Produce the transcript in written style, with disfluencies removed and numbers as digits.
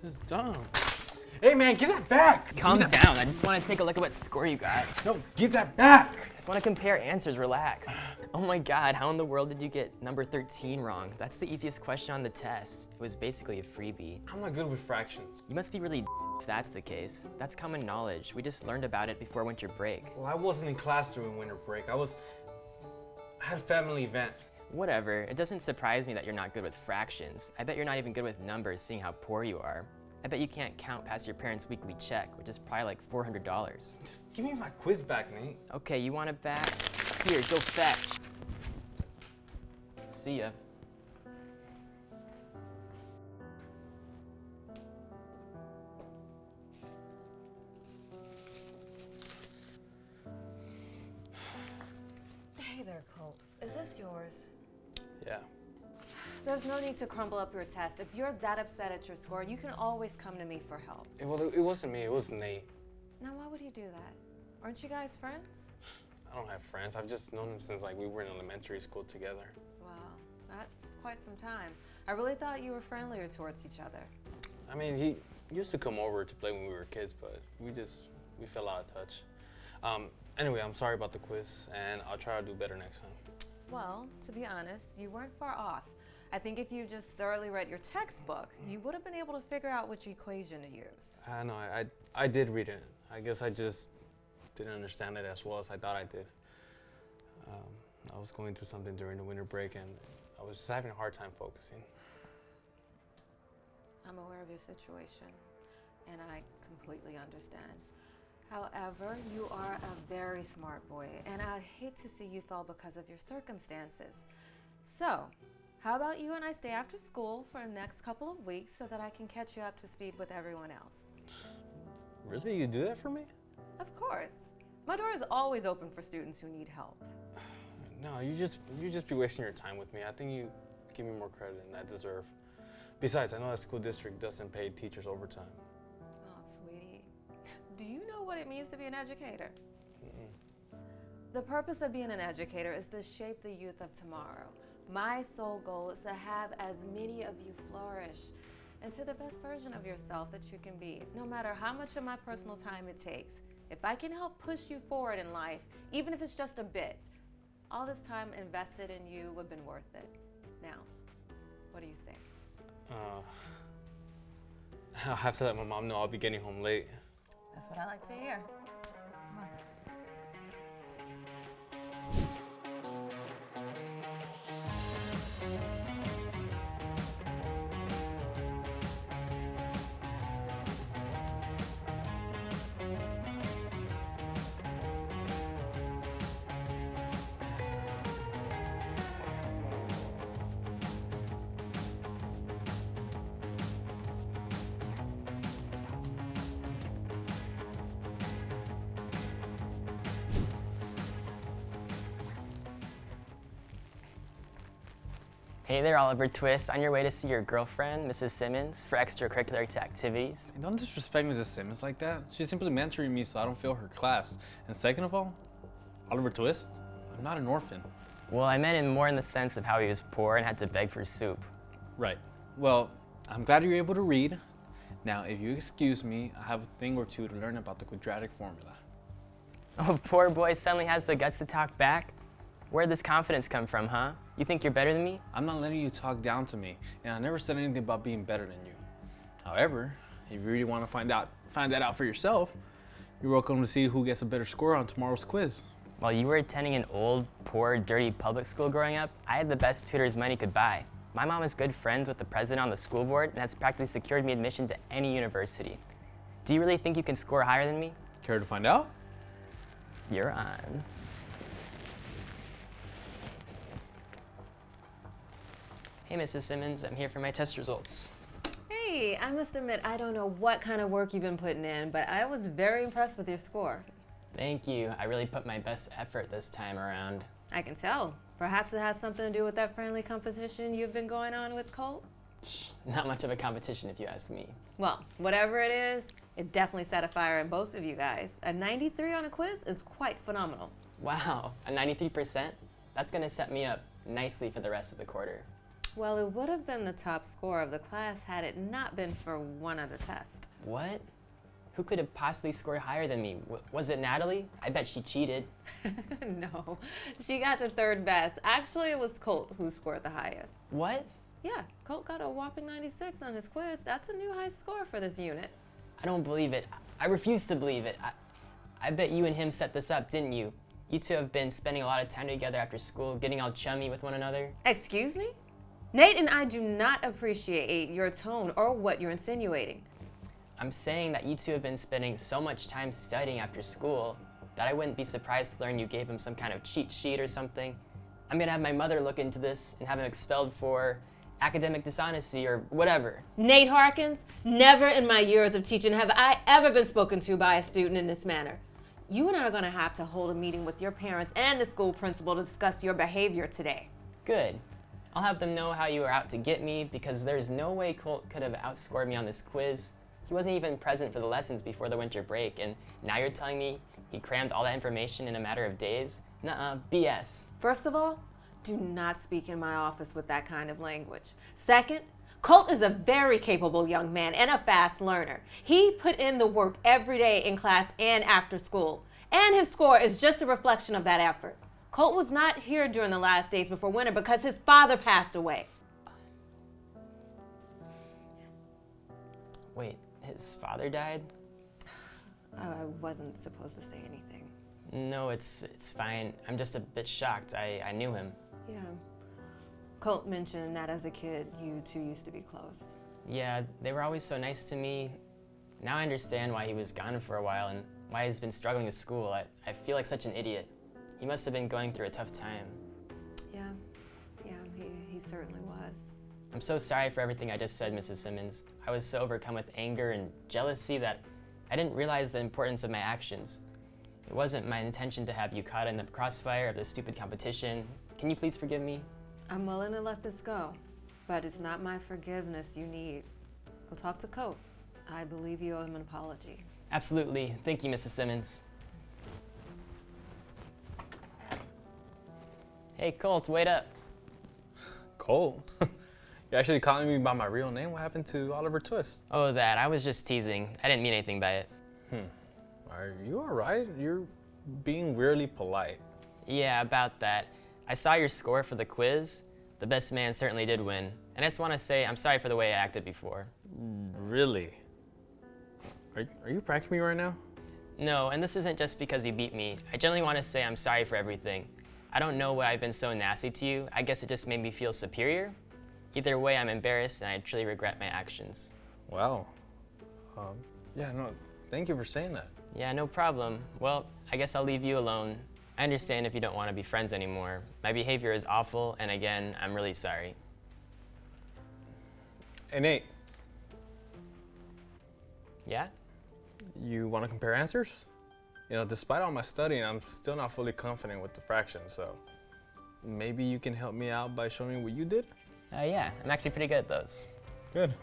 It's dumb. Hey man, give that back! Calm down, I just want to take a look at what score you got. No, give that back! I just want to compare answers, relax. Oh my god, how in the world did you get number 13 wrong? That's the easiest question on the test. It was basically a freebie. I'm not good with fractions. You must be really if that's the case. That's common knowledge. We just learned about it before winter break. Well, I wasn't in class during winter break. I had a family event. Whatever, it doesn't surprise me that you're not good with fractions. I bet you're not even good with numbers, seeing how poor you are. I bet you can't count past your parents' weekly check, which is probably like $400. Just give me my quiz back, Nate. Okay, you want it back? Here, go fetch. See ya. Hey there, Colt. Is this yours? Yeah. There's no need to crumble up your test. If you're that upset at your score, you can always come to me for help. Well, it wasn't me, it was Nate. Now, why would he do that? Aren't you guys friends? I don't have friends. I've just known him since we were in elementary school together. Wow, that's quite some time. I really thought you were friendlier towards each other. I mean, he used to come over to play when we were kids, but we fell out of touch. Anyway, I'm sorry about the quiz, and I'll try to do better next time. Well, to be honest, you weren't far off. I think if you just thoroughly read your textbook, you would have been able to figure out which equation to use. I know, I did read it. I guess I just didn't understand it as well as I thought I did. I was going through something during the winter break, and I was just having a hard time focusing. I'm aware of your situation, and I completely understand. However, you are a very smart boy, and I hate to see you fall because of your circumstances. So, how about you and I stay after school for the next couple of weeks so that I can catch you up to speed with everyone else? Really? You do that for me? Of course. My door is always open for students who need help. No, you just be wasting your time with me. I think you give me more credit than I deserve. Besides, I know that school district doesn't pay teachers overtime. Oh, sweetie. Do you know what it means to be an educator? Mm-mm. The purpose of being an educator is to shape the youth of tomorrow. My sole goal is to have as many of you flourish into the best version of yourself that you can be, no matter how much of my personal time it takes. If I can help push you forward in life, even if it's just a bit, all this time invested in you would have been worth it. Now, what do you say? I'll have to let my mom know I'll be getting home late. That's what I like to hear. Come on. Hey there, Oliver Twist. On your way to see your girlfriend, Mrs. Simmons, for extracurricular activities. Hey, don't disrespect Mrs. Simmons like that. She's simply mentoring me so I don't fail her class. And second of all, Oliver Twist, I'm not an orphan. Well, I meant it more in the sense of how he was poor and had to beg for soup. Right. Well, I'm glad you're able to read. Now, if you excuse me, I have a thing or two to learn about the quadratic formula. Oh, poor boy suddenly has the guts to talk back? Where'd this confidence come from, huh? You think you're better than me? I'm not letting you talk down to me, and I never said anything about being better than you. However, if you really want to find that out for yourself, you're welcome to see who gets a better score on tomorrow's quiz. While you were attending an old, poor, dirty public school growing up, I had the best tutors money could buy. My mom is good friends with the president on the school board and has practically secured me admission to any university. Do you really think you can score higher than me? Care to find out? You're on. Hey, Mrs. Simmons, I'm here for my test results. Hey, I must admit, I don't know what kind of work you've been putting in, but I was very impressed with your score. Thank you. I really put my best effort this time around. I can tell. Perhaps it has something to do with that friendly competition you've been going on with Colt? Not much of a competition if you ask me. Well, whatever it is, it definitely set a fire in both of you guys. A 93 on a quiz is quite phenomenal. Wow, a 93%? That's gonna set me up nicely for the rest of the quarter. Well, it would have been the top score of the class had it not been for one other test. What? Who could have possibly scored higher than me? Was it Natalie? I bet she cheated. No, she got the third best. Actually, it was Colt who scored the highest. What? Yeah, Colt got a whopping 96 on his quiz. That's a new high score for this unit. I don't believe it. I refuse to believe it. I bet you and him set this up, didn't you? You two have been spending a lot of time together after school, getting all chummy with one another. Excuse me? Nate and I do not appreciate your tone or what you're insinuating. I'm saying that you two have been spending so much time studying after school that I wouldn't be surprised to learn you gave him some kind of cheat sheet or something. I'm gonna have my mother look into this and have him expelled for academic dishonesty or whatever. Nate Harkins, never in my years of teaching have I ever been spoken to by a student in this manner. You and I are gonna have to hold a meeting with your parents and the school principal to discuss your behavior today. Good. I'll have them know how you were out to get me because there's no way Colt could have outscored me on this quiz. He wasn't even present for the lessons before the winter break, and now you're telling me he crammed all that information in a matter of days? Nuh-uh, BS. First of all, do not speak in my office with that kind of language. Second, Colt is a very capable young man and a fast learner. He put in the work every day in class and after school, and his score is just a reflection of that effort. Colt was not here during the last days before winter because his father passed away. Wait, his father died? I wasn't supposed to say anything. No, it's fine. I'm just a bit shocked. I knew him. Yeah. Colt mentioned that as a kid, you two used to be close. Yeah, they were always so nice to me. Now I understand why he was gone for a while and why he's been struggling with school. I feel like such an idiot. He must have been going through a tough time. Yeah, he certainly was. I'm so sorry for everything I just said, Mrs. Simmons. I was so overcome with anger and jealousy that I didn't realize the importance of my actions. It wasn't my intention to have you caught in the crossfire of this stupid competition. Can you please forgive me? I'm willing to let this go, but it's not my forgiveness you need. Go talk to Colt. I believe you owe him an apology. Absolutely. Thank you, Mrs. Simmons. Hey, Colt, wait up. Cole, you're actually calling me by my real name? What happened to Oliver Twist? Oh, that. I was just teasing. I didn't mean anything by it. Are you all right? You're being weirdly polite. Yeah, about that. I saw your score for the quiz. The best man certainly did win. And I just want to say I'm sorry for the way I acted before. Really? Are you pranking me right now? No, and this isn't just because you beat me. I generally want to say I'm sorry for everything. I don't know why I've been so nasty to you. I guess it just made me feel superior. Either way, I'm embarrassed and I truly regret my actions. Wow. Yeah, no, thank you for saying that. Yeah, no problem. Well, I guess I'll leave you alone. I understand if you don't want to be friends anymore. My behavior is awful, and again, I'm really sorry. Hey, Nate, Yeah? you want to compare answers? You know, despite all my studying, I'm still not fully confident with the fractions, so maybe you can help me out by showing me what you did? Yeah, I'm actually pretty good at those. Good.